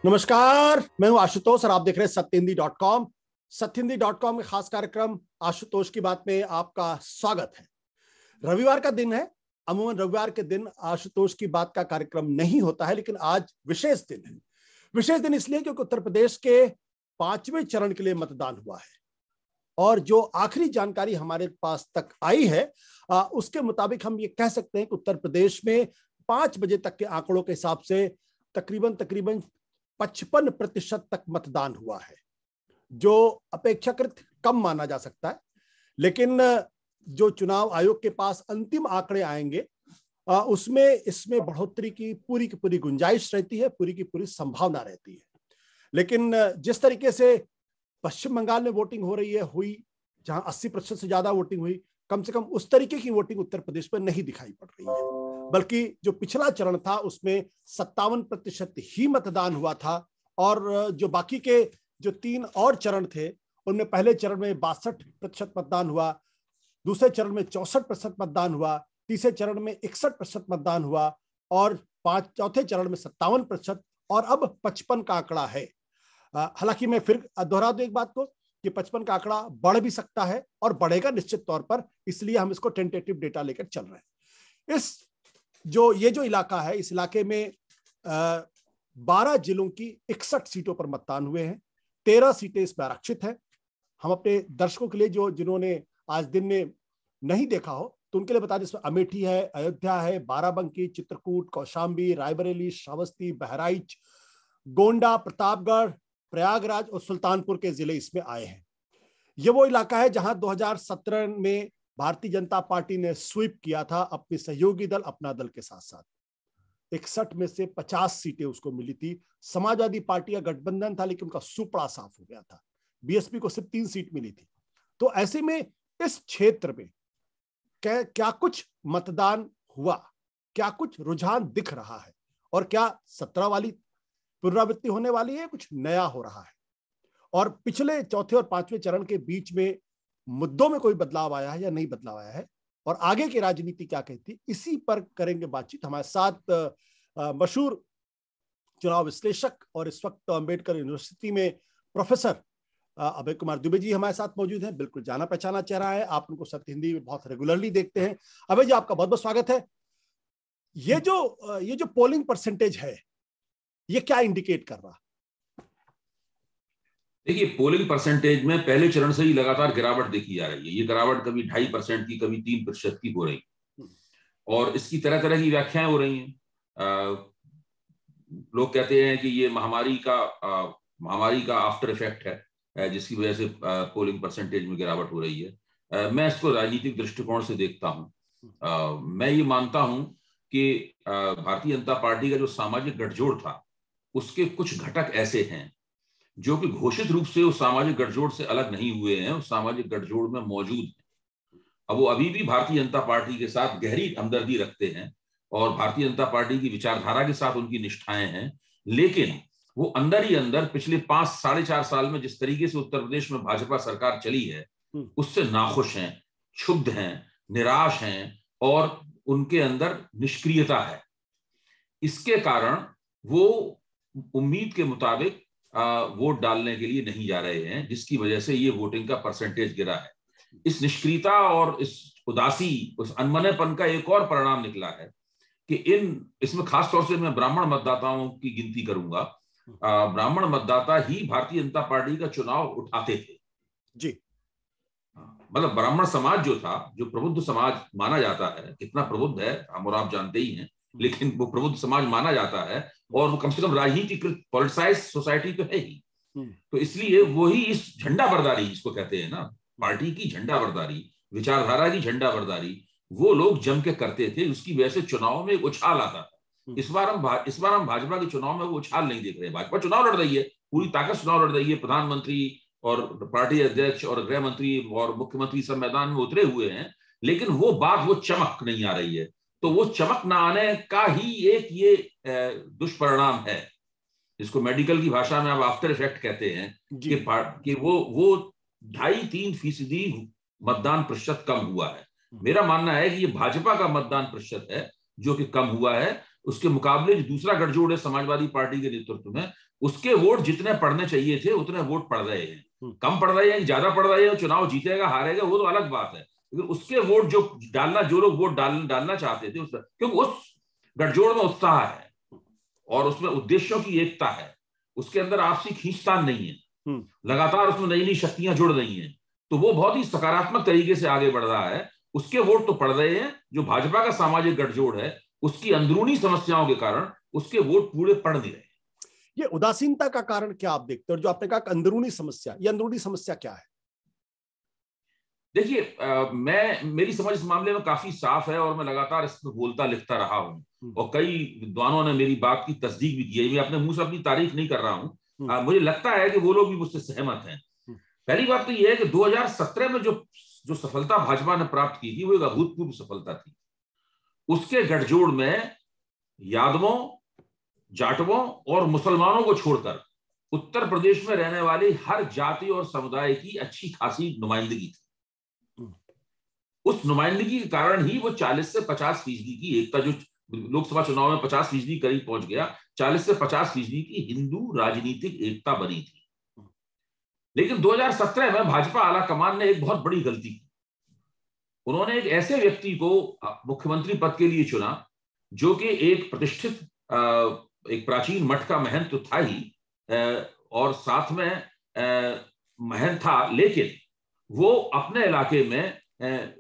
नमस्कार, मैं हूं आशुतोष और आप देख रहे हैं सत्यहिंदी.com। सत्यहिंदी.com के खास कार्यक्रम आशुतोष की बात में आपका स्वागत है। रविवार का दिन है। अमूमन रविवार के दिन आशुतोष की बात का कार्यक्रम नहीं होता है, लेकिन आज विशेष दिन है। विशेष दिन इसलिए क्योंकि उत्तर प्रदेश के 5वें चरण के लिए मतदान हुआ है और जो आखिरी जानकारी हमारे पास तक आई है उसके मुताबिक हम ये कह सकते हैं कि उत्तर प्रदेश में 5 बजे तक के आंकड़ों के हिसाब से तकरीबन 55% तक मतदान हुआ है, जो अपेक्षाकृत कम माना जा सकता है। लेकिन जो चुनाव आयोग के पास अंतिम आंकड़े आएंगे उसमें इसमें बढ़ोतरी की पूरी गुंजाइश रहती है, पूरी की पूरी संभावना रहती है। लेकिन जिस तरीके से पश्चिम बंगाल में वोटिंग हो रही है, हुई जहां 80% से ज्यादा वोटिंग हुई, कम से कम उस तरीके की वोटिंग उत्तर प्रदेश में नहीं दिखाई पड़ रही है। बल्कि जो पिछला चरण था उसमें 57% ही मतदान हुआ था और जो बाकी के जो 3 और चरण थे उनमें पहले चरण में 62% मतदान हुआ, दूसरे चरण में 64% मतदान हुआ, तीसरे चरण में 61% मतदान हुआ और चौथे चरण में 57% और अब 55 का आंकड़ा है। हालांकि मैं फिर दोहरा दूं एक बात को कि 55 का आंकड़ा बढ़ भी सकता है और बढ़ेगा निश्चित तौर पर, इसलिए हम इसको टेंटेटिव डेटा लेकर चल रहे हैं। ये जो इलाका है, इस इलाके में 12 जिलों की 61 सीटों पर मतदान हुए हैं। 13 सीटें इसमें आरक्षित हैं। हम अपने दर्शकों के लिए जिन्होंने आज दिन में नहीं देखा हो तो उनके लिए बता दें, इसमें अमेठी है, अयोध्या है, बाराबंकी, चित्रकूट, कौशाम्बी, रायबरेली, श्रावस्ती, बहराइच, गोंडा, प्रतापगढ़, प्रयागराज और सुल्तानपुर के जिले इसमें आए हैं। ये वो इलाका है जहां 2017 में भारतीय जनता पार्टी ने स्वीप किया था अपने सहयोगी दल अपना दल के साथ साथ। 61 में से 50 सीटें उसको मिली थी। समाजवादी पार्टी का गठबंधन था लेकिन उनका सुपड़ा साफ हो गया था। बीएसपी को सिर्फ 3 सीट मिली थी। तो ऐसे में इस क्षेत्र में क्या कुछ मतदान हुआ, क्या कुछ रुझान दिख रहा है और क्या 17 वाली पुनरावृत्ति होने वाली है, कुछ नया हो रहा है और पिछले चौथे और 5वें चरण के बीच में मुद्दों में कोई बदलाव आया है या नहीं बदलाव आया है और आगे की राजनीति क्या कहती, इसी पर करेंगे बातचीत। हमारे साथ मशहूर चुनाव विश्लेषक और इस वक्त अंबेडकर यूनिवर्सिटी में प्रोफेसर अभय कुमार दुबे जी हमारे साथ मौजूद हैं। बिल्कुल जाना पहचाना चेहरा है, आप उनको सत्य हिंदी में बहुत रेगुलरली देखते हैं। अभय जी, आपका बहुत बहुत स्वागत है। ये जो पोलिंग परसेंटेज है, ये क्या इंडिकेट कर रहा? देखिए, पोलिंग परसेंटेज में पहले चरण से ही लगातार गिरावट देखी जा रही है। ये गिरावट कभी 2.5% की, कभी 3% की हो रही और इसकी तरह तरह की व्याख्याएं हो रही हैं। लोग कहते हैं कि ये महामारी का आफ्टर इफेक्ट है जिसकी वजह से पोलिंग परसेंटेज में गिरावट हो रही है। मैं इसको राजनीतिक दृष्टिकोण से देखता हूं। मैं ये मानता हूं कि भारतीय जनता पार्टी का जो सामाजिक गठजोड़ था उसके कुछ घटक ऐसे हैं जो कि घोषित रूप से उस सामाजिक गठजोड़ से अलग नहीं हुए हैं, उस सामाजिक गठजोड़ में मौजूद हैं। अब वो अभी भी भारतीय जनता पार्टी के साथ गहरी हमदर्दी रखते हैं और भारतीय जनता पार्टी की विचारधारा के साथ उनकी निष्ठाएं हैं, लेकिन वो अंदर ही अंदर पिछले 5-4.5 साल में जिस तरीके से उत्तर प्रदेश में भाजपा सरकार चली है उससे नाखुश हैं, क्षुब्ध हैं, निराश हैं और उनके अंदर निष्क्रियता है। इसके कारण वो उम्मीद के मुताबिक वोट डालने के लिए नहीं जा रहे हैं, जिसकी वजह से ये वोटिंग का परसेंटेज गिरा है। इस निष्क्रियता और इस उदासी, उस अनमनेपन का एक और परिणाम निकला है कि इसमें खास तौर से मैं ब्राह्मण मतदाताओं की गिनती करूंगा। ब्राह्मण मतदाता ही भारतीय जनता पार्टी का चुनाव उठाते थे जी। मतलब ब्राह्मण समाज जो था, जो प्रबुद्ध समाज माना जाता है, कितना प्रबुद्ध है हम और आप जानते ही हैं, लेकिन वो प्रबुद्ध समाज माना जाता है और वो कम से कम राजनीतिकृत पॉलिटिसाइज सोसाइटी तो है ही। तो इसलिए वही इस झंडा बरदारी, जिसको कहते हैं ना, पार्टी की झंडा बरदारी, विचारधारा की झंडा बरदारी, वो लोग जम के करते थे। उसकी वजह से चुनाव में एक उछाल आता था। इस बार हम भाजपा के चुनाव में वो उछाल नहीं देख रहे। भाजपा चुनाव लड़ रही है, पूरी ताकत चुनाव लड़ रही है। प्रधानमंत्री और पार्टी अध्यक्ष और गृह मंत्री और मुख्यमंत्री सब मैदान में उतरे हुए हैं, लेकिन वो चमक नहीं आ रही है। तो वो चमक न आने का ही एक ये दुष्परिणाम है, जिसको मेडिकल की भाषा में आप आफ्टर इफेक्ट कहते हैं कि वो 2.5-3% मतदान प्रतिशत कम हुआ है। मेरा मानना है कि ये भाजपा का मतदान प्रतिशत है जो कि कम हुआ है। उसके मुकाबले जो दूसरा गठजोड़ है समाजवादी पार्टी के नेतृत्व में, उसके वोट जितने पड़ने चाहिए थे उतने वोट पड़ रहे हैं। कम पड़ रहे हैं, ज्यादा पड़ रहे हैं, चुनाव जीतेगा हारेगा वो तो अलग बात है, लेकिन उसके वोट जो लोग वोट डालना चाहते थे क्योंकि उस गठजोड़ में उत्साह है और उसमें उद्देश्यों की एकता है, उसके अंदर आपसी खींचतान नहीं है, लगातार उसमें नई नई शक्तियां जुड़ रही हैं, तो वो बहुत ही सकारात्मक तरीके से आगे बढ़ रहा है। उसके वोट तो पड़ रहे हैं। जो भाजपा का सामाजिक गठजोड़ है उसकी अंदरूनी समस्याओं के कारण उसके वोट पूरे पड़ नहीं रहे। ये उदासीनता का कारण क्या आप देखते हो? जो आपने कहा अंदरूनी समस्या, ये अंदरूनी समस्या क्या है? देखिए, मेरी समझ इस मामले में काफी साफ है और मैं लगातार इस पर बोलता लिखता रहा हूं और कई विद्वानों ने मेरी बात की तस्दीक भी की है। मैं अपने मुंह से अपनी तारीफ नहीं कर रहा हूं, मुझे लगता है कि वो लोग भी मुझसे सहमत हैं। पहली बात तो यह है कि 2017 में जो सफलता भाजपा ने प्राप्त की थी वो एक अभूतपूर्व सफलता थी। उसके गठजोड़ में यादवों, जाटवों और मुसलमानों को छोड़कर उत्तर प्रदेश में रहने वाली हर जाति और समुदाय की अच्छी खासी नुमाइंदगी थी। उस नुमाइंदगी के कारण ही वो 40 से 50% की एकता, जो लोकसभा चुनाव में 50% करीब पहुंच गया, 40 से 50% की हिंदू राजनीतिक एकता बनी थी। लेकिन 2017 में भाजपा आला कमान ने एक बहुत बड़ी गलती की। उन्होंने एक ऐसे व्यक्ति को मुख्यमंत्री पद के लिए चुना जो कि एक प्रतिष्ठित एक प्राचीन मठ का महंत तो था ही और साथ में महंत था, लेकिन वो अपने इलाके में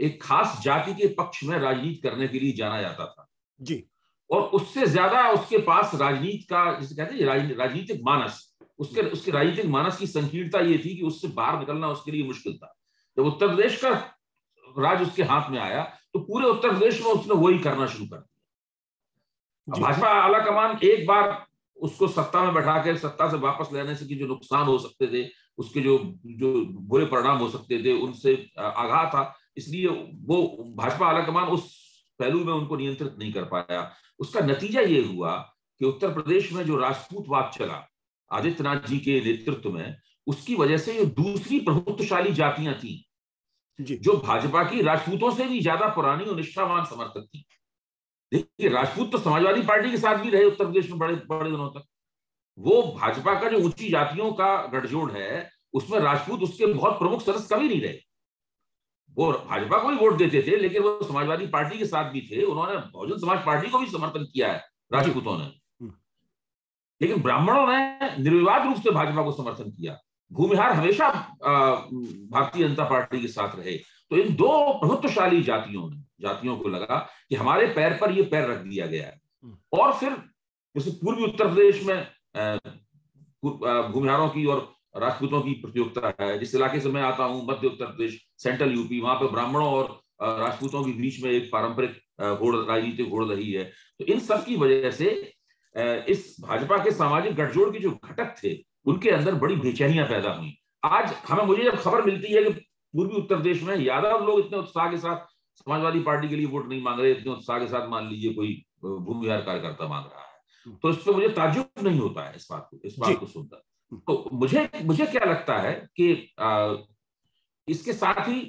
एक खास जाति के पक्ष में राजनीति करने के लिए जाना जाता था जी। और उससे ज्यादा उसके पास राजनीति का, जिसे कहते हैं राजनीतिक मानस, उसके राजनीतिक मानस की संकीर्णता ये थी कि उससे बाहर निकलना उसके लिए मुश्किल था। जब उत्तर प्रदेश का राज उसके हाथ में आया तो पूरे उत्तर प्रदेश में उसने वही करना शुरू कर दिया। भाजपा आला कमान एक बार उसको सत्ता में बैठा के सत्ता से वापस लेने से कि जो नुकसान हो सकते थे, उसके जो बुरे परिणाम हो सकते थे, उनसे आगाह था, इसलिए वो भाजपा आला कमान उस पहलू में उनको नियंत्रित नहीं कर पाया। उसका नतीजा ये हुआ कि उत्तर प्रदेश में जो राजपूतवाद चला आदित्यनाथ जी के नेतृत्व में, उसकी वजह से ये दूसरी प्रभुत्वशाली जातियां थी जो भाजपा की राजपूतों से भी ज्यादा पुरानी और निष्ठावान समर्थक थी। देखिए, राजपूत तो समाजवादी पार्टी के साथ भी रहे उत्तर प्रदेश में बड़े बड़े दिनों तक। वो भाजपा का जो ऊंची जातियों का गठजोड़ है उसमें राजपूत उसके बहुत प्रमुख सदस्य कभी नहीं रहे। वो भाजपा को ही वोट देते थे, लेकिन वो समाजवादी पार्टी के साथ भी थे। उन्होंने बहुजन समाज पार्टी को भी समर्थन किया है राजपूतों ने, लेकिन ब्राह्मणों ने निर्विवाद रूप से भाजपा को समर्थन किया। भूमिहार हमेशा भारतीय जनता पार्टी के साथ रहे। तो इन दो प्रभुत्वशाली जातियों को लगा कि हमारे पैर पर यह पैर रख दिया गया है। और फिर जैसे पूर्वी उत्तर प्रदेश में भूमिहारों की और राजपूतों की प्रतियोगिता है। जिस इलाके से मैं आता हूं, मध्य उत्तर प्रदेश, सेंट्रल यूपी, वहां पर ब्राह्मणों और राजपूतों के बीच में एक पारंपरिक राजनीति होड़ रही है। तो इन सब की वजह से इस भाजपा के सामाजिक गठजोड़ के जो घटक थे उनके अंदर बड़ी बेचैनियां पैदा हुई। आज मुझे जब खबर मिलती है कि पूर्वी उत्तर प्रदेश में यादव लोग इतने उत्साह के साथ समाजवादी पार्टी के लिए वोट नहीं मांग रहे, इतने उत्साह के साथ मान लीजिए कोई भूमिहार कार्यकर्ता मांग रहा है, तो इस पर मुझे ताज्जुब नहीं होता है इस बात को सुनकर। तो मुझे क्या लगता है कि इसके साथ ही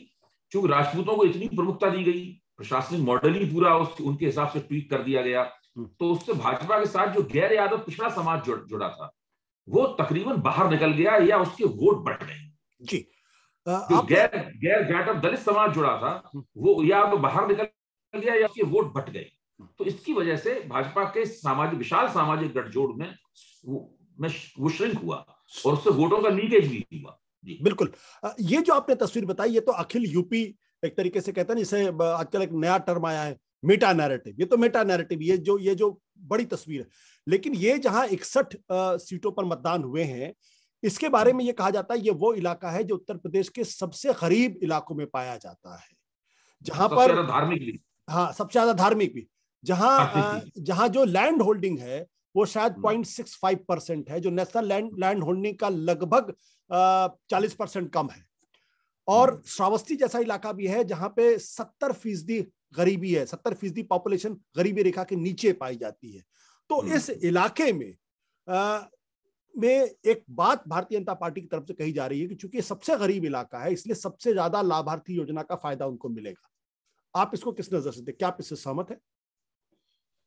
चूंकि राजपूतों को इतनी प्रमुखता दी गई, प्रशासनिक मॉडल ही पूरा उसके हिसाब से ट्वीट कर दिया गया, तो उससे भाजपा के साथ जो गैर यादव पिछड़ा समाज जुड़ा था वो तकरीबन बाहर निकल गया या उसके वोट बढ़ गए। जी, जो गैर जाटव दलित समाज जुड़ा था वो या तो बाहर निकल गया या उसके वोट बढ़ गए। तो इसकी वजह से भाजपा के विशाल सामाजिक गठजोड़ में वो श्रिंक हुआ और उससे वोटों का लीकेज भी हुआ। जी बिल्कुल। ये जो आपने तस्वीर बताई ये तो अखिल यूपी एक तरीके से कहते हैं, इसे आजकल एक नया टर्म आया है मेटा नैरेटिव। ये तो मेटा नैरेटिव, ये जो बड़ी तस्वीर है। लेकिन ये जहां 61 सीटों पर मतदान हुए हैं, इसके बारे में ये कहा जाता है ये वो इलाका है जो उत्तर प्रदेश के सबसे गरीब इलाकों में पाया जाता है, जहां पर धार्मिक भी, हाँ सबसे ज्यादा धार्मिक भी, जहां जो लैंड होल्डिंग है वो शायद 0.65% है, जो नेशनल लैंड होल्डिंग का लगभग 40% कम है। और श्रावस्ती जैसा इलाका भी है जहां पे 70% गरीबी है, 70% पॉपुलेशन गरीबी रेखा के नीचे पाई जाती है। तो इस इलाके में एक बात भारतीय जनता पार्टी की तरफ से कही जा रही है कि चूंकि सबसे गरीब इलाका है इसलिए सबसे ज्यादा लाभार्थी योजना का फायदा उनको मिलेगा। आप इसको किस नजर से देखते, क्या आप इससे सहमत है?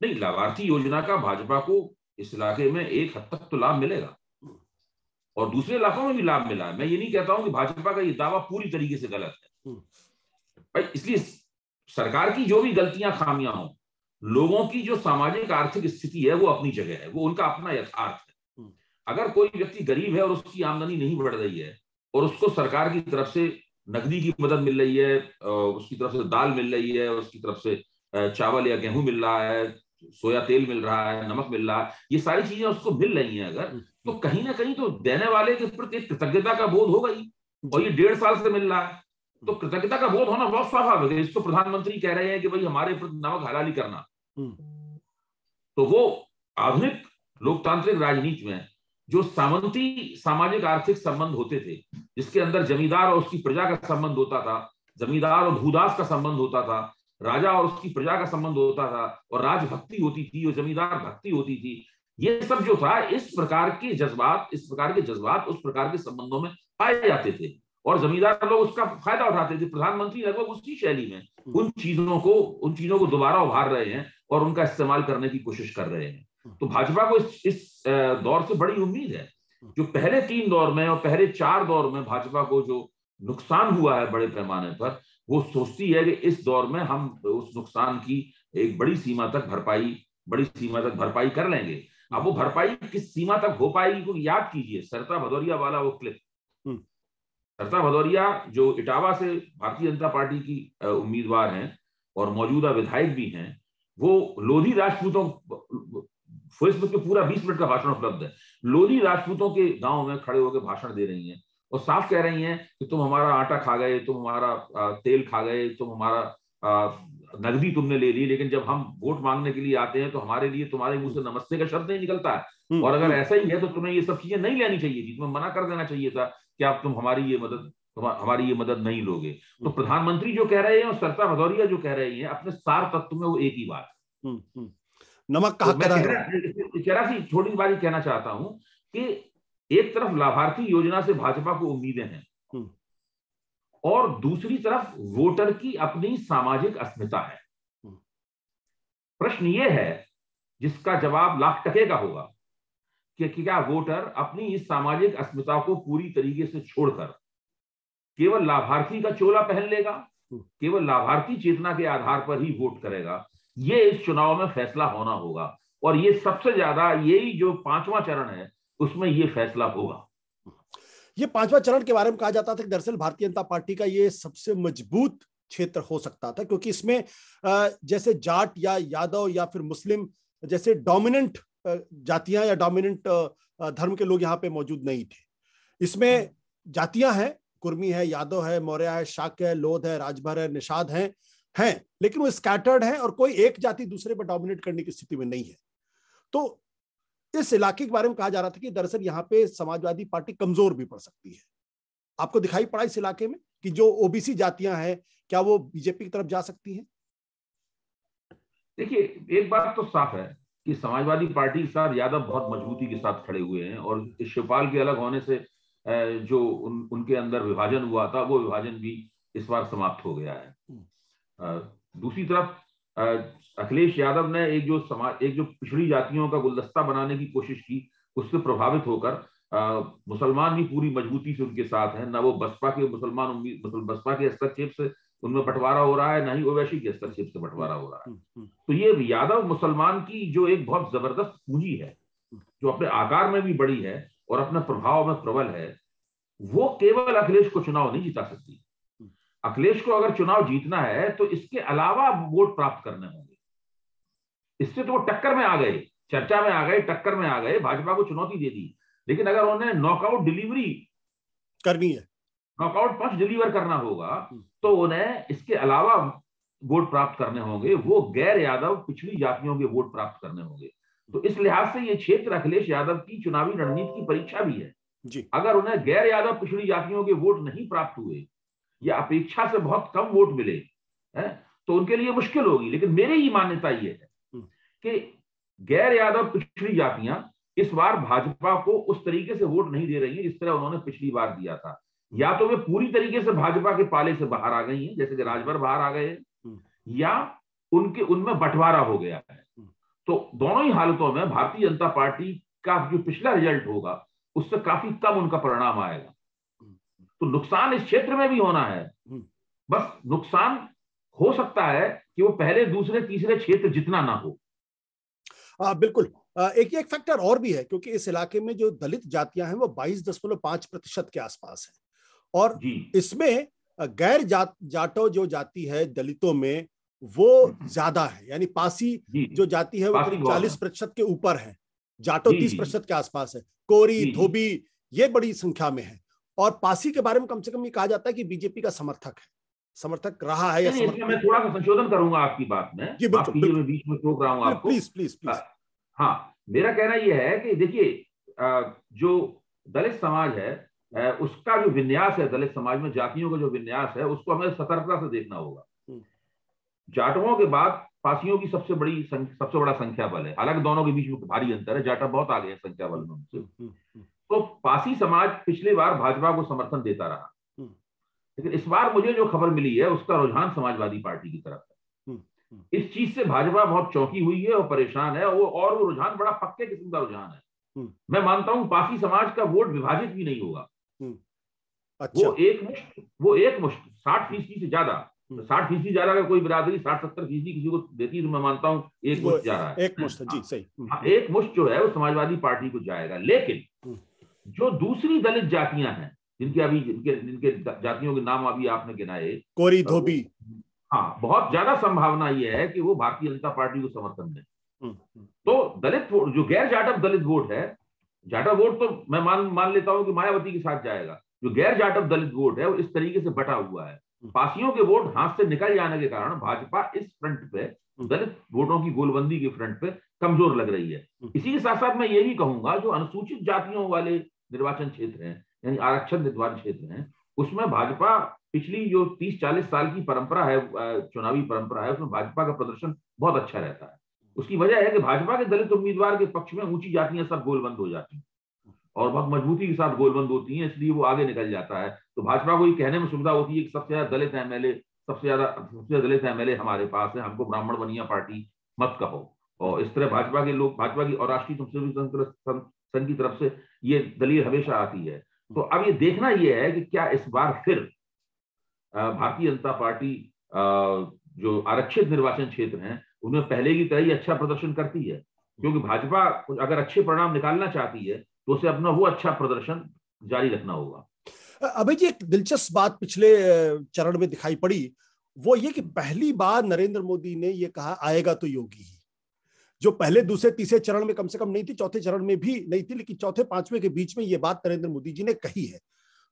नहीं, लाभार्थी योजना का भाजपा को इस इलाके में एक हद तक तो लाभ मिलेगा। और दूसरे इलाकों में भी लाभ मिला है। मैं ये नहीं कहता हूं कि भाजपा का ये दावा पूरी तरीके से गलत है भाई। इसलिए सरकार की जो भी गलतियां खामियां हो, लोगों की जो सामाजिक आर्थिक स्थिति है वो अपनी जगह है, वो उनका अपना यथार्थ है। अगर कोई व्यक्ति गरीब है और उसकी आमदनी नहीं बढ़ रही है और उसको सरकार की तरफ से नकदी की मदद मिल रही है, उसकी तरफ से दाल मिल रही है, उसकी तरफ से चावल या गेहूं मिल रहा है, सोया तेल मिल रहा है, नमक मिल रहा है, ये सारी चीजें उसको मिल रही हैं अगर, तो कहीं ना कहीं तो देने वाले के प्रति कृतज्ञता का बोध होगा ही। और ये 1.5 साल से मिल रहा है तो कृतज्ञता का बोध होना बहुत स्वाभाविक है। इसको प्रधानमंत्री कह रहे हैं कि भाई हमारे प्रति नमक हलाली करना। तो वो आधुनिक लोकतांत्रिक राजनीति में जो सामंती सामाजिक आर्थिक संबंध होते थे, जिसके अंदर जमींदार और उसकी प्रजा का संबंध होता था, जमींदार और भूदास का संबंध होता था, राजा और उसकी प्रजा का संबंध होता था, और राजभक्ति होती थी और जमींदार भक्ति होती थी, ये सब जो था इस प्रकार के जज्बात उस प्रकार के संबंधों में पाए जाते थे और जमींदार लोग उसका फायदा उठाते थे। प्रधानमंत्री लगभग उसी शैली में उन चीजों को दोबारा उभार रहे हैं और उनका इस्तेमाल करने की कोशिश कर रहे हैं। तो भाजपा को इस दौर से बड़ी उम्मीद है। जो पहले 3 दौर में और पहले 4 दौर में भाजपा को जो नुकसान हुआ है बड़े पैमाने पर, वो सोचती है कि इस दौर में हम उस नुकसान की एक बड़ी सीमा तक भरपाई कर लेंगे। अब वो भरपाई किस सीमा तक हो पाएगी को याद कीजिए, सरिता भदौरिया वाला वो क्लिप। सरिता भदौरिया जो इटावा से भारतीय जनता पार्टी की उम्मीदवार हैं और मौजूदा विधायक भी हैं, वो लोधी राजपूतों, फेसबुक पे पूरा 20 मिनट का भाषण उपलब्ध है, लोधी राजपूतों के गांव में खड़े होकर भाषण दे रही हैं और साफ कह रही हैं कि तुम हमारा आटा खा गए, तुम हमारा तेल खा गए, तुम हमारा नकदी तुमने ले ली, लेकिन जब हम वोट मांगने के लिए आते हैं तो हमारे लिए तुम्हारे मुंह से नमस्ते का शब्द नहीं निकलता है। और अगर ऐसा ही है तो तुम्हें ये सब चीजें नहीं लेनी चाहिए थी, तुम्हें मना कर देना चाहिए था कि आप तुम हमारी ये मदद नहीं लोगे। तो प्रधानमंत्री जो कह रहे हैं और सरिता भदौरिया जो कह रही हैं, अपने सार तत्व में वो एक ही बात है। नमक का जरा सी छोटी बात कहना चाहता हूं कि एक तरफ लाभार्थी योजना से भाजपा को उम्मीदें हैं और दूसरी तरफ वोटर की अपनी सामाजिक अस्मिता है। प्रश्न यह है जिसका जवाब लाख टके का होगा कि क्या वोटर अपनी इस सामाजिक अस्मिता को पूरी तरीके से छोड़कर केवल लाभार्थी का चोला पहन लेगा, केवल लाभार्थी चेतना के आधार पर ही वोट करेगा। ये इस चुनाव में फैसला होना होगा और ये सबसे ज्यादा यही जो 5वां चरण है उसमें ये फैसला होगा। ये 5वां चरण के बारे में कहा जाता था कि दरअसल भारतीय जनता पार्टी का ये सबसे मजबूत क्षेत्र हो सकता था, क्योंकि इसमें जैसे जाट या यादव या फिर मुस्लिम जैसे डोमिनेंट जातियां या डोमिनेंट धर्म के लोग यहाँ पे मौजूद नहीं थे। इसमें जातियां हैं, कुर्मी है, यादव है, मौर्य है, शाक्य है, लोध है, राजभर है, निषाद हैं, लेकिन वो स्कैटर्ड हैं और कोई एक जाति दूसरे पर डोमिनेट करने की स्थिति में नहीं है। तो इस इलाके के बारे में कहा जा रहा था कि दरअसल यहाँ पे समाजवादी पार्टी कमजोर भी पड़ सकती है। आपको दिखाई पड़ा इस इलाके में कि जो ओबीसी जातियां हैं क्या वो बीजेपी की तरफ जा सकती हैं? देखिए, एक बात तो साफ है कि समाजवादी पार्टी के साथ यादव बहुत मजबूती के साथ खड़े हुए हैं और शिवपाल के अलग होने से जो उनके अंदर विभाजन हुआ था वो विभाजन भी इस बार समाप्त हो गया है। दूसरी तरफ अखिलेश यादव ने एक जो पिछड़ी जातियों का गुलदस्ता बनाने की कोशिश की, उससे प्रभावित होकर मुसलमान भी पूरी मजबूती से उनके साथ हैं। ना वो बसपा के हस्तक्षेप से उनमें बंटवारा हो रहा है, ना ही ओवैसी के हस्तक्षेप से बंटवारा हो रहा है। तो ये यादव मुसलमान की जो एक बहुत जबरदस्त पूंजी है, जो अपने आकार में भी बड़ी है और अपने प्रभाव में प्रबल है, वो केवल अखिलेश को चुनाव नहीं जिता सकती। अखिलेश को अगर चुनाव जीतना है तो इसके अलावा वोट प्राप्त करने होंगे। इससे तो वो टक्कर में आ गए, चर्चा में आ गए, टक्कर में आ गए, भाजपा को चुनौती दे दी। लेकिन अगर उन्हें नॉकआउट डिलीवरी करनी है, नॉकआउट पंच डिलीवर करना होगा, तो उन्हें इसके अलावा वोट प्राप्त करने होंगे, वो गैर यादव पिछड़ी जातियों के वोट प्राप्त करने होंगे। तो इस लिहाज से ये क्षेत्र अखिलेश यादव की चुनावी रणनीति की परीक्षा भी है जी। अगर उन्हें गैर यादव पिछड़ी जातियों के वोट नहीं प्राप्त हुए या अपेक्षा से बहुत कम वोट मिले तो उनके लिए मुश्किल होगी। लेकिन मेरी ही मान्यता ये है कि गैर यादव पिछड़ी जातियां इस बार भाजपा को उस तरीके से वोट नहीं दे रही है जिस तरह उन्होंने पिछली बार दिया था। या तो वे पूरी तरीके से भाजपा के पाले से बाहर आ गई हैं, जैसे कि राजभर बाहर आ गए, या उनमें बंटवारा हो गया है। तो दोनों ही हालतों में भारतीय जनता पार्टी का जो पिछला रिजल्ट होगा उससे काफी कम उनका परिणाम आएगा। तो नुकसान इस क्षेत्र में भी होना है, बस नुकसान हो सकता है कि वो पहले दूसरे तीसरे क्षेत्र जितना ना हो। बिल्कुल। एक फैक्टर और भी है, क्योंकि इस इलाके में जो दलित जातियां हैं वो 22.5% के आसपास है, और इसमें गैर जाटो जो जाति है दलितों में वो ज्यादा है, यानी पासी जो जाति है वो करीब 40% के ऊपर है, जाटो 30% के आसपास है, कोरी धोबी ये बड़ी संख्या में है। और पासी के बारे में कम से कम ये कहा जाता है कि बीजेपी का समर्थक रहा है या समर्थक। मैं थोड़ा सा संशोधन करूंगा आपकी बात में, जी बिल्कुल, मैं बीच में टोक रहा हूं आपको, प्लीज। हाँ, मेरा कहना यह है कि देखिए, जो दलित समाज है उसका जो विन्यास है, दलित समाज में जातियों का जो विन्यास है उसको हमें सतर्कता से देखना होगा। जाटवों के बाद पासियों की सबसे बड़ा संख्या बल है, हालांकि दोनों के बीच में भारी अंतर है, जाटा बहुत आगे है संख्या बल में उनसे। तो पासी समाज पिछली बार भाजपा को समर्थन देता रहा, लेकिन इस बार मुझे जो खबर मिली है उसका रुझान समाजवादी पार्टी की तरफ है। इस चीज से भाजपा बहुत चौंकी हुई है और परेशान है, वो रुझान बड़ा पक्के किस्म का रुझान है। मैं मानता हूं पासी समाज का वोट विभाजित भी नहीं होगा। अच्छा। वो एक मुश्त 60% से ज्यादा, 60% ज्यादा का कोई बिरादरी 60-70% किसी को देती है तो मैं मानता हूं एक मुश्त जा रहा है, एक मुश्त, जी सही। एक मुश्त जो है वो समाजवादी पार्टी को जाएगा। लेकिन जो दूसरी दलित जातियां हैं जिनके जातियों के नाम अभी आपने गिनाए, कोरी धोबी, हाँ, बहुत ज्यादा संभावना यह है कि वो भारतीय जनता पार्टी को समर्थन दें। तो दलित जो गैर जाटव दलित वोट है, जाटव वोट तो मैं मान लेता हूं कि मायावती के साथ जाएगा, जो गैर जाटव दलित वोट है वो इस तरीके से बटा हुआ है। पासियों के वोट हाथ से निकल जाने के कारण भाजपा इस फ्रंट पे, दलित वोटों की गोलबंदी के फ्रंट पे कमजोर लग रही है। इसी के साथ साथ मैं ये भी कहूंगा जो अनुसूचित जातियों वाले निर्वाचन क्षेत्र हैं, यानी आरक्षित निर्वाचन क्षेत्र हैं, उसमें भाजपा पिछली जो 30-40 साल की परंपरा है, चुनावी परंपरा है, उसमें भाजपा का प्रदर्शन बहुत अच्छा रहता है। उसकी वजह है कि भाजपा के दलित उम्मीदवार के पक्ष में ऊंची जातियां सब गोलबंद हो जाती हैं और बहुत मजबूती के साथ गोलबंद होती हैं, इसलिए वो आगे निकल जाता है। तो भाजपा को ये कहने में सुविधा होती है कि सबसे ज्यादा दलित एमएलए हमारे पास है, हमको ब्राह्मण बनिया पार्टी मत कहो। और इस तरह भाजपा के लोग, भाजपा की और राष्ट्रीय स्वयंसेवक संघ की तरफ से ये दलील हमेशा आती है। तो अब ये देखना यह है कि क्या इस बार फिर भारतीय जनता पार्टी जो आरक्षित निर्वाचन क्षेत्र हैं उनमें पहले की तरह ही अच्छा प्रदर्शन करती है, क्योंकि भाजपा अगर अच्छे परिणाम निकालना चाहती है तो उसे अपना वो अच्छा प्रदर्शन जारी रखना होगा। अभी जी एक दिलचस्प बात पिछले चरण में दिखाई पड़ी, वो ये कि पहली बार नरेंद्र मोदी ने ये कहा आएगा तो योगी ही, जो पहले दूसरे तीसरे चरण में कम से कम नहीं थी, चौथे चरण में भी नहीं थी, लेकिन चौथे पांचवें के बीच में ये बात नरेंद्र मोदी जी ने कही है।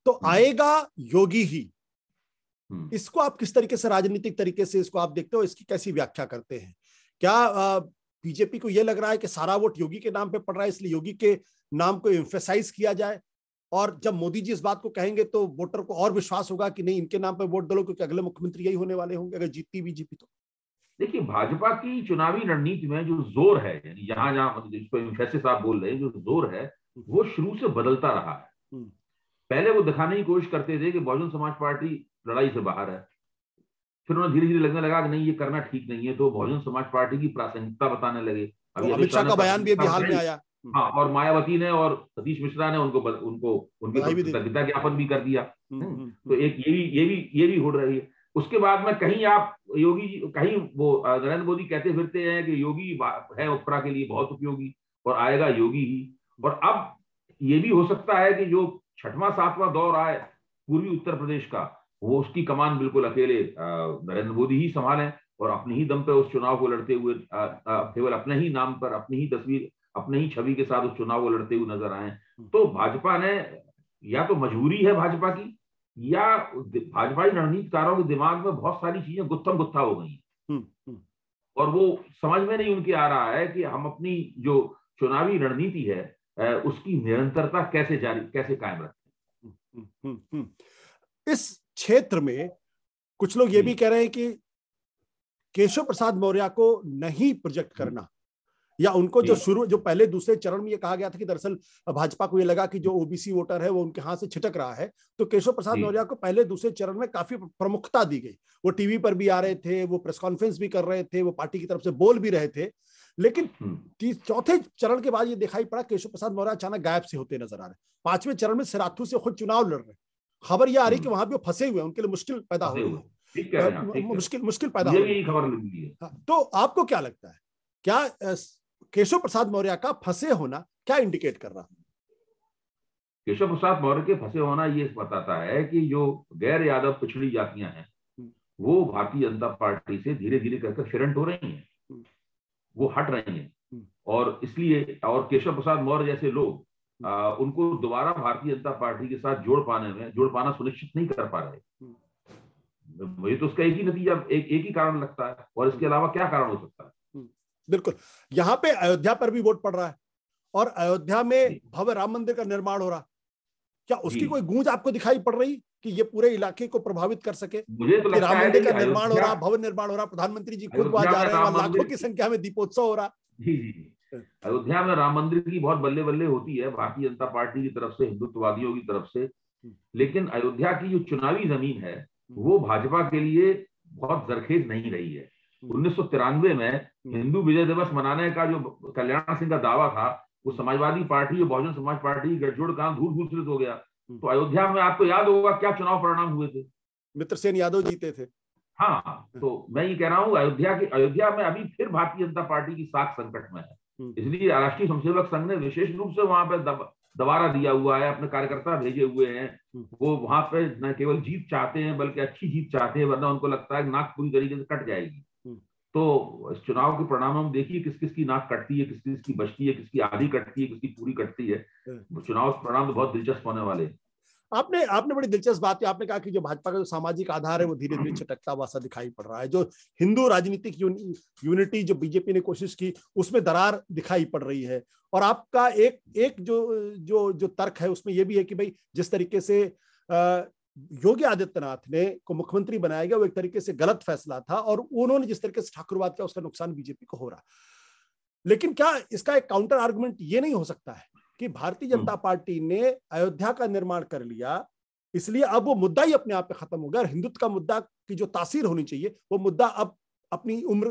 तो आएगा योगी ही, इसको आप किस तरीके से राजनीतिक तरीके से इसको आप देखते हो, इसकी कैसी व्याख्या करते हैं? क्या बीजेपी को यह लग रहा है कि सारा वोट योगी के नाम पे पड़ रहा है, इसलिए योगी के नाम को एम्फेसाइज किया जाए, और जब मोदी जी इस बात को कहेंगे तो वोटर को और विश्वास होगा कि नहीं इनके नाम पे वोट डालो, क्योंकि अगले मुख्यमंत्री यही होने वाले होंगे अगर जीतती बीजेपी तो? देखिए, भाजपा की चुनावी रणनीति में जो जोर है, यानी जहां जहां जिसको एम्फेसिस आप बोल रहे हैं, जो जोर है वो शुरू से बदलता रहा है। पहले वो दिखाने की कोशिश करते थे कि बहुजन समाज पार्टी लड़ाई से बाहर है, फिर उन्हें धीरे धीरे लगने लगा कि नहीं ये करना ठीक नहीं है, तो बहुजन समाज पार्टी की प्रासंगिकता बताने लगे। तो अमित शाह का बयान भी अभी हाल में आया, हाँ, और मायावती ने और सतीश मिश्रा ने उनकी कृतज्ञता ज्ञापन भी कर दिया। तो एक ये भी हो रही है। उसके बाद में कहीं आप योगी जी, कहीं वो नरेंद्र मोदी कहते फिरते हैं कि योगी है उत्तरा के लिए बहुत उपयोगी और आएगा योगी ही। और अब ये भी हो सकता है कि जो 6वां-7वां दौर आए पूर्वी उत्तर प्रदेश का, वो उसकी कमान बिल्कुल अकेले नरेंद्र मोदी ही संभालें और अपने ही दम पे उस चुनाव को लड़ते हुए केवल अपने ही नाम पर, अपनी ही तस्वीर, अपने ही छवि के साथ उस चुनाव को लड़ते हुए नजर आए। तो भाजपा ने, या तो मजबूरी है भाजपा की, या भाजपाई रणनीतिकारों के दिमाग में बहुत सारी चीजें गुत्थम-गुत्था हो गई और वो समझ में नहीं उनके आ रहा है कि हम अपनी जो चुनावी रणनीति है उसकी निरंतरता कैसे कायम रखें। इस क्षेत्र में कुछ लोग ये भी कह रहे हैं कि केशव प्रसाद मौर्य को नहीं प्रोजेक्ट करना, या उनको जो पहले दूसरे चरण में ये कहा गया था कि दरअसल भाजपा को ये लगा कि जो ओबीसी वोटर है वो उनके हाथ से छिटक रहा है, तो केशव प्रसाद मौर्य को पहले दूसरे चरण में काफी प्रमुखता दी गई। वो टीवी पर भी आ रहे थे, वो प्रेस कॉन्फ्रेंस भी कर रहे थे, वो पार्टी की तरफ से बोल भी रहे थे, लेकिन चौथे चरण के बाद ये दिखाई पड़ा केशव प्रसाद मौर्य अचानक गायब से होते नजर आ रहे। पांचवें चरण में सिराथू से खुद चुनाव लड़ रहे, खबर यह आ रही कि वहां भी वो फंसे हुए, उनके लिए मुश्किल पैदा हो रही है, मुश्किल पैदा हो रही है। तो आपको क्या लगता है, क्या केशव प्रसाद मौर्य का फंसे होना क्या इंडिकेट कर रहा है? केशव प्रसाद मौर्य के फंसे होना ये बताता है कि जो गैर यादव पिछड़ी जातियां हैं वो भारतीय जनता पार्टी से धीरे धीरे करके फिरंट हो रही हैं, वो हट रही हैं, और इसलिए और केशव प्रसाद मौर्य जैसे लोग उनको दोबारा भारतीय जनता पार्टी के साथ जोड़ पाना सुनिश्चित नहीं कर पा रहे। मुझे तो उसका एक ही नतीजा, एक ही कारण लगता है, और इसके अलावा क्या कारण हो सकता है? बिल्कुल, यहाँ पे अयोध्या पर भी वोट पड़ रहा है और अयोध्या में भव्य राम मंदिर का निर्माण हो रहा, क्या उसकी कोई गूंज आपको दिखाई पड़ रही कि ये पूरे इलाके को प्रभावित कर सके? मुझे तो राम मंदिर का निर्माण हो रहा, भव्य निर्माण हो रहा, प्रधानमंत्री जी खुद वहां जा रहे हैं, लाखों की संख्या में दीपोत्सव हो रहा। जी, अयोध्या में राम मंदिर की बहुत बल्ले बल्ले होती है भारतीय जनता पार्टी की तरफ से, हिंदुत्ववादियों की तरफ से, लेकिन अयोध्या की जो चुनावी जमीन है वो भाजपा के लिए बहुत जरखेज नहीं रही है। 1993 में हिंदू विजय दिवस मनाने का जो कल्याण सिंह का दावा था, वो समाजवादी पार्टी और बहुजन समाज पार्टी गठजोड़ काम धूल हो गया। तो अयोध्या में आपको याद होगा क्या चुनाव परिणाम हुए थे? मित्रसेन यादव जीते थे। हाँ, तो मैं ये कह रहा हूँ अयोध्या में अभी फिर भारतीय जनता पार्टी की साख संकट में है, इसलिए राष्ट्रीय स्वयंसेवक संघ ने विशेष रूप से वहां पे दबारा दिया हुआ है, अपने कार्यकर्ता भेजे हुए हैं। वो वहां पे न केवल जीत चाहते हैं बल्कि अच्छी जीत चाहते हैं, वरना उनको लगता है नाक पूरी तरीके से कट जाएगी। तो इस चुनाव के परिणाम हम देखिए किस किस की नाक कटती है, किस किस की बचती है, किसकी आधी कटती है, किसकी पूरी कटती है। चुनाव परिणाम तो बहुत दिलचस्प होने वाले हैं। आपने बड़ी दिलचस्प बात, आपने कहा कि जो भाजपा का जो सामाजिक आधार है वो धीरे धीरे चटकता हुआ सा दिखाई पड़ रहा है। जो हिंदू राजनीतिक यूनिटी जो बीजेपी ने कोशिश की उसमें दरार दिखाई पड़ रही है। और आपका एक जो तर्क है उसमें यह भी है कि भाई जिस तरीके से योगी आदित्यनाथ ने को मुख्यमंत्री बनाया गया वो एक तरीके से गलत फैसला था, और उन्होंने जिस तरीके से ठाकुरवाद किया उसका नुकसान बीजेपी को हो रहा। लेकिन क्या इसका एक काउंटर आर्गुमेंट ये नहीं हो सकता है कि भारतीय जनता पार्टी ने अयोध्या का निर्माण कर लिया, इसलिए अब वो मुद्दा ही अपने आप पे खत्म हो गया, और हिंदुत्व का मुद्दा की जो तासीर होनी चाहिए वो मुद्दा अब अपनी उम्र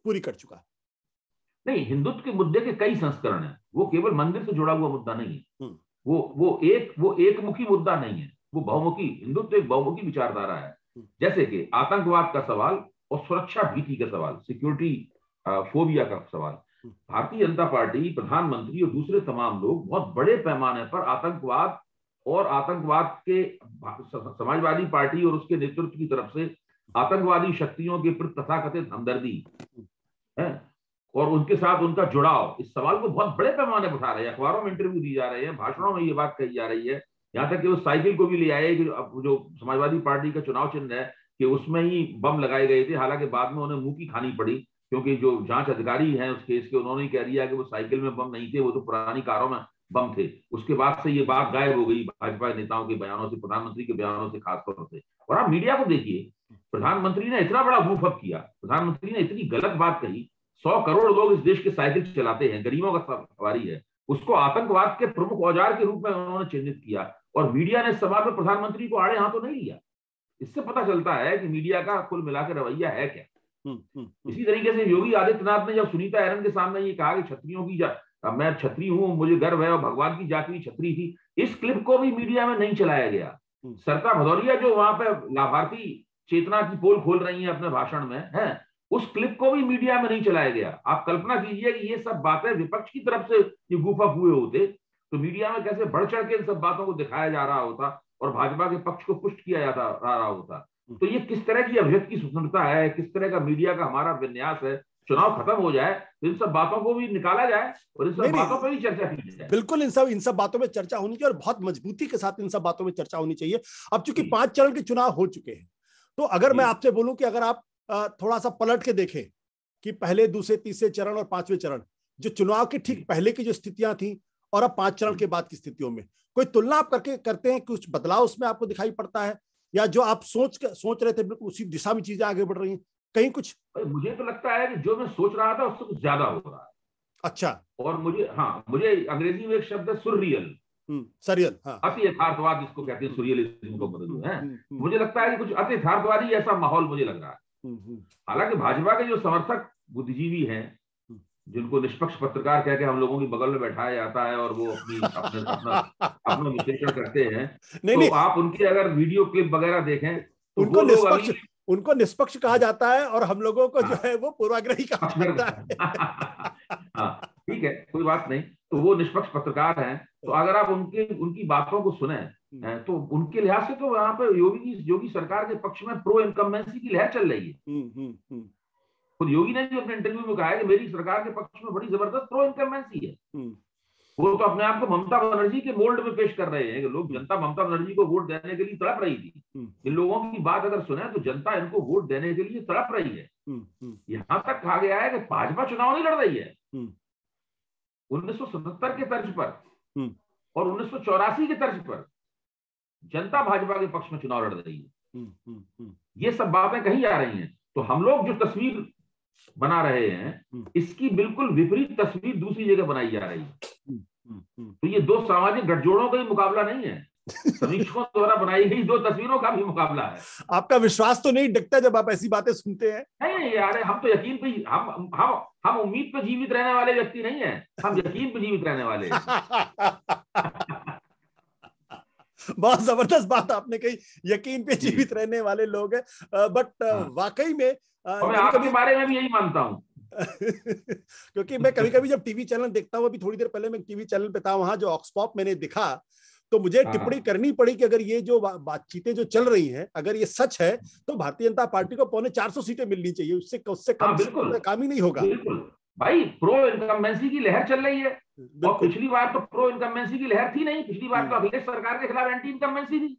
पूरी कर चुका है? नहीं, हिंदुत्व के मुद्दे के कई संस्करण हैं, वो केवल मंदिर से जुड़ा हुआ मुद्दा नहीं है, वो एक मुखी मुद्दा नहीं है, वो बहुमुखी, हिंदुत्व एक बहुमुखी विचारधारा है। जैसे कि आतंकवाद का सवाल और सुरक्षा भीति का सवाल, सिक्योरिटी फोबिया का सवाल, भारतीय जनता पार्टी, प्रधानमंत्री और दूसरे तमाम लोग बहुत बड़े पैमाने पर आतंकवाद और आतंकवाद के समाजवादी पार्टी और उसके नेतृत्व की तरफ से आतंकवादी शक्तियों के प्रति तथाकथित हमदर्दी है और उनके साथ उनका जुड़ाव, इस सवाल को बहुत बड़े पैमाने पर उठा रहे हैं। अखबारों में इंटरव्यू दी जा रहे हैं, भाषणों में ये बात कही जा रही है, यहाँ तक कि उस साइकिल को भी ले आए कि जो समाजवादी पार्टी का चुनाव चिन्ह है कि उसमें ही बम लगाए गए थे। हालांकि बाद में उन्हें मुंह की खानी पड़ी, क्योंकि जो जांच अधिकारी हैं उस केस के, उन्होंने कह दिया कि वो साइकिल में बम नहीं थे, वो तो पुरानी कारों में बम थे। उसके बाद से ये बात गायब हो गई भाजपा नेताओं के बयानों से, प्रधानमंत्री के बयानों से खासतौर से। और आप मीडिया को देखिए, प्रधानमंत्री ने इतना बड़ा बूफ अप किया, प्रधानमंत्री ने इतनी गलत बात कही, 100 करोड़ लोग इस देश के साइकिल चलाते हैं, गरीबों का सवारी है, उसको आतंकवाद के प्रमुख औजार के रूप में उन्होंने चिन्हित किया, और मीडिया ने इस सवाल में प्रधानमंत्री को आड़े हाथों नहीं लिया। इससे पता चलता है कि मीडिया का कुल मिलाकर रवैया है क्या। इसी तरीके से योगी आदित्यनाथ ने जब सुनीता एरन के सामने ये कहा कि छत्रियों की मैं छत्री हूं, मुझे गर्व है, और भगवान की जाति छत्री थी, इस क्लिप को भी मीडिया में नहीं चलाया गया। सरता भदौरिया जो वहां पे लाभार्थी चेतना की पोल खोल रही है अपने भाषण में है, उस क्लिप को भी मीडिया में नहीं चलाया गया। आप कल्पना कीजिए कि ये सब बातें विपक्ष की तरफ से ये गुफा हुए होते तो मीडिया में कैसे बढ़ चढ़ के इन सब बातों को दिखाया जा रहा होता और भाजपा के पक्ष को पुष्ट किया जाता रहा होता। तो ये किस तरह की अभिव्यक्ति स्वतंत्रता है, किस तरह का मीडिया का हमारा विन्यास है। चुनाव खत्म हो जाए तो इन सब बातों को भी निकाला जाए और इन सब बातों पर भी चर्चा की जाए। बिल्कुल, इन सब बातों में चर्चा होनी चाहिए और बहुत मजबूती के साथ इन सब बातों में चर्चा होनी चाहिए। अब चूंकि 5 चरण के चुनाव हो चुके हैं, तो अगर मैं आपसे बोलूं कि अगर आप थोड़ा सा पलट के देखें कि पहले, दूसरे, तीसरे चरण और 5वें चरण, जो चुनाव के ठीक पहले की जो स्थितियां थी और अब 5 चरण के बाद की स्थितियों में कोई तुलना आप करते हैं, कुछ बदलाव उसमें आपको दिखाई पड़ता है, या जो आप सोच रहे थे बिल्कुल उसी दिशा में चीजें आगे बढ़ रही हैं कहीं कुछ? मुझे तो लगता है कि जो मैं सोच रहा था उससे कुछ ज्यादा हो रहा है। अच्छा। और मुझे अंग्रेजी में एक शब्द है सुररियल, सरियल, हाँ, अति यथार्थवाद जिसको कहते हैं, सुरियलिज्म को बदलू है। मुझे लगता है कि कुछ अति यथार्थवादी ऐसा माहौल मुझे लग रहा है। हालांकि भाजपा के जो समर्थक बुद्धिजीवी हैं जिनको निष्पक्ष पत्रकार कह के हम लोगों की बगल में बैठाया जाता है और वो अपना विश्लेषण करते हैं, तो आप उनकी अगर वीडियो क्लिप वगैरह देखें तो उनको निष्पक्ष कहा जाता है और हम लोगों को जो है वो पूर्वाग्रही कहा जाता है। हाँ ठीक है, कोई बात नहीं, तो वो निष्पक्ष पत्रकार हैं। तो अगर आप उनकी बातों को सुने तो उनके लिहाज से तो यहाँ पे योगी सरकार के पक्ष में प्रो इनकम्बेंसी की लहर चल रही है। खुद योगी ने भी अपने इंटरव्यू में कहा है कि मेरी सरकार के पक्ष में बड़ी जबरदस्त प्रो इनकम्बेंसी है। वो तो अपने आप को ममता बनर्जी के मोल्ड में पेश कर रहे हैं कि लोग, जनता ममता बनर्जी को वोट देने के लिए तड़प रही थी। इन लोगों की बात अगर सुने तो जनता इनको वोट देने के लिए तड़प रही है। यहां तक कहा गया है कि भाजपा चुनाव नहीं लड़ रही है 1977 के तर्ज पर और 1984 के तर्ज पर जनता भाजपा के पक्ष में चुनाव लड़ रही है। ये सब बातें कही जा रही हैं। तो हम लोग जो तस्वीर बना रहे हैं इसकी बिल्कुल विपरीत तस्वीर दूसरी जगह बनाई जा रही है। तो ये दो सामाजिक गठजोड़ों का ही मुकाबला नहीं है, समीक्षकों द्वारा बनाई गई दो तस्वीरों का भी मुकाबला है। आपका विश्वास तो नहीं डकता जब आप ऐसी बातें सुनते हैं? नहीं यार, हम तो यकीन पे, हम उम्मीद पे जीवित रहने वाले व्यक्ति नहीं है, हम यकीन पे जीवित रहने वाले हैं। बहुत जबरदस्त बात आपने कही, यकीन पे जीवित रहने वाले लोग हैं। बट वाकई में मैं आपके बारे में भी यही मानता हूं। क्योंकि मैं कभी कभी जब टीवी चैनल देखता हूं, अभी थोड़ी देर पहले मैं टीवी चैनल पे था, वहां जो ऑक्सपॉप मैंने दिखा तो मुझे टिप्पणी करनी पड़ी कि अगर ये जो बातचीतें जो चल रही हैं अगर ये सच है तो भारतीय जनता पार्टी को 450 सीटें मिलनी चाहिए, उससे कम काम ही नहीं होगा। भाई प्रो इनकम्बेंसी की लहर चल रही है और पिछली बार तो प्रो इनकम्बेंसी की लहर थी नहीं, पिछली बार तो अखिलेश सरकार के खिलाफ एंटी इनकम्बेंसी थी।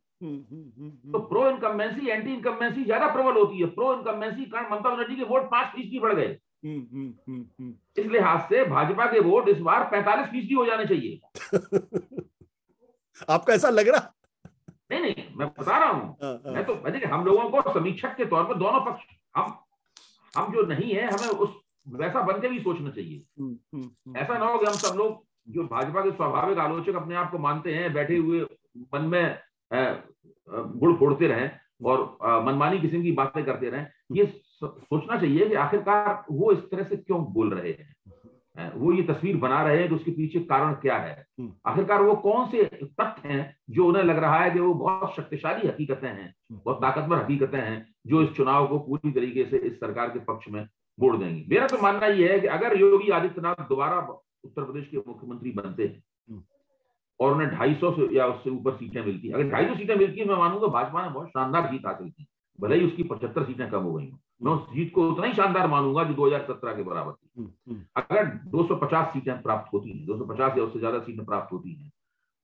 तो प्रो इनकम्बेंसी एंटी इनकम्बेंसी ज्यादा प्रबल होती है। प्रो इनकम्बेंसी कारण ममता बनर्जी के वोट 5% बढ़ गए। इस लिहाज से भाजपा के वोट इस बार 45% हो जाने चाहिए। आपको ऐसा लग रहा? नहीं, मैं बता रहा हूं। मैं तो देखिए, हम लोगों को समीक्षक के तौर पर दोनों पक्ष, हम जो नहीं है हमें उस वैसा बन के भी सोचना चाहिए। ऐसा ना हो कि हम सब लोग जो भाजपा के स्वाभाविक आलोचक अपने आप को मानते हैं, बैठे हुए मन में गुड़ फोड़ते रहें और मनमानी किस्म की बातें करते रहें। ये सोचना चाहिए कि आखिरकार वो इस तरह से क्यों बोल रहे हैं, वो ये तस्वीर बना रहे हैं तो उसके पीछे कारण क्या है। आखिरकार वो कौन से तथ्य हैं जो उन्हें लग रहा है कि वो बहुत शक्तिशाली हकीकतें हैं, बहुत ताकतवर हकीकतें हैं जो इस चुनाव को पूरी तरीके से इस सरकार के पक्ष में मोड़ देंगी। मेरा तो मानना यह है कि अगर योगी आदित्यनाथ दोबारा उत्तर प्रदेश के मुख्यमंत्री बनते हैं और उन्हें 250 से या उससे ऊपर सीटें मिलती, अगर 250 सीटें मिलती है, मैं मानूंगा भाजपा ने बहुत शानदार जीत हासिल की, भले ही उसकी 75 सीटें कम हो गई हो। मैं उस जीत को उतना ही शानदार मानूंगा जो 2017 के बराबर थी। अगर 250 सीटें प्राप्त होती हैं, 250 या उससे ज्यादा सीटें प्राप्त होती हैं,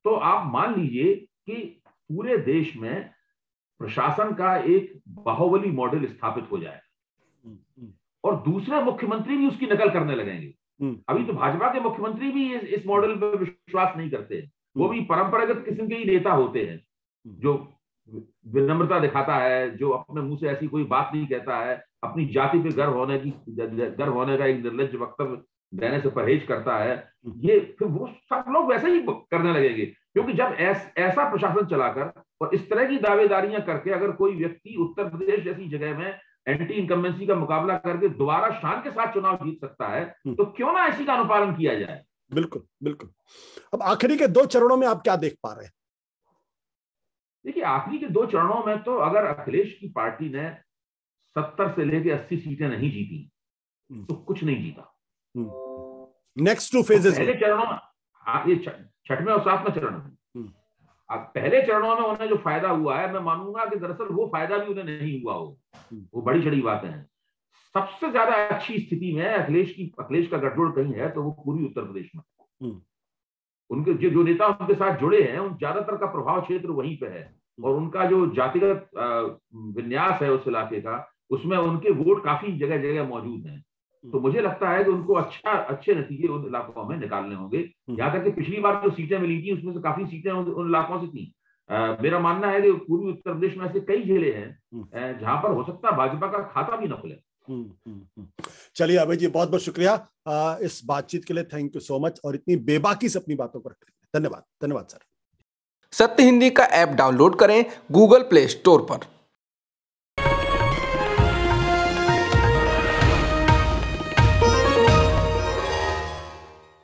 तो आप मान लीजिए कि पूरे देश में प्रशासन का एक बाहुबली मॉडल स्थापित हो जाएगा और दूसरे मुख्यमंत्री भी उसकी नकल करने लगेंगे। अभी तो भाजपा के मुख्यमंत्री भी इस मॉडल पर विश्वास नहीं करते। वो भी परंपरागत किस्म के ही नेता होते हैं, जो विनम्रता दिखाता है, जो अपने मुंह से ऐसी कोई बात नहीं कहता है, अपनी जाति पे गर्व होने का एक निर्लज्ज वक्तव्य देने से परहेज करता है। ये फिर वो सब लोग वैसे ही करने लगेंगे, क्योंकि जब ऐसा प्रशासन चलाकर और इस तरह की दावेदारियां करके अगर कोई व्यक्ति उत्तर प्रदेश जैसी जगह में एंटी इनकम्बेंसी का मुकाबला करके दोबारा शान के साथ चुनाव जीत सकता है, तो क्यों ना इसी का अनुपालन किया जाए। बिल्कुल बिल्कुल। अब आखिरी के 2 चरणों में आप क्या देख पा रहे हैं? देखिए, आखिरी के 2 चरणों में तो अगर अखिलेश की पार्टी ने 70 से लेकर 80 सीटें नहीं जीती तो कुछ नहीं जीता। नेक्स्ट 2 फेजेस पहले चरणों में, ये 6वें और 7वें चरण में, पहले चरणों में उन्हें जो फायदा हुआ है, मैं मानूंगा कि दरअसल वो फायदा भी उन्हें नहीं हुआ हो, वो बड़ी चढ़ी बातें हैं। सबसे ज्यादा अच्छी स्थिति में अखिलेश का गठजोड़ कहीं है तो वो पूरी उत्तर प्रदेश में। उनके जो नेता उनके साथ जुड़े हैं उन ज्यादातर का प्रभाव क्षेत्र वहीं पे है और उनका जो जातिगत विन्यास है उस इलाके का, उसमें उनके वोट काफी जगह जगह मौजूद हैं। तो मुझे लगता है कि उनको अच्छे नतीजे उन इलाकों में निकालने होंगे। यहाँ तक कि पिछली बार जो सीटें मिली थी उसमें से काफी सीटें उन इलाकों से थी। मेरा मानना है कि पूर्वी उत्तर प्रदेश में ऐसे कई जिले हैं जहां पर हो सकता है भाजपा का खाता भी न खुले। चलिए अभय जी, बहुत बहुत शुक्रिया इस बातचीत के लिए। थैंक यू सो मच और इतनी बेबाकी से अपनी बातों पर धन्यवाद। धन्यवाद सर। सत्य हिंदी का ऐप डाउनलोड करें गूगल प्ले स्टोर पर।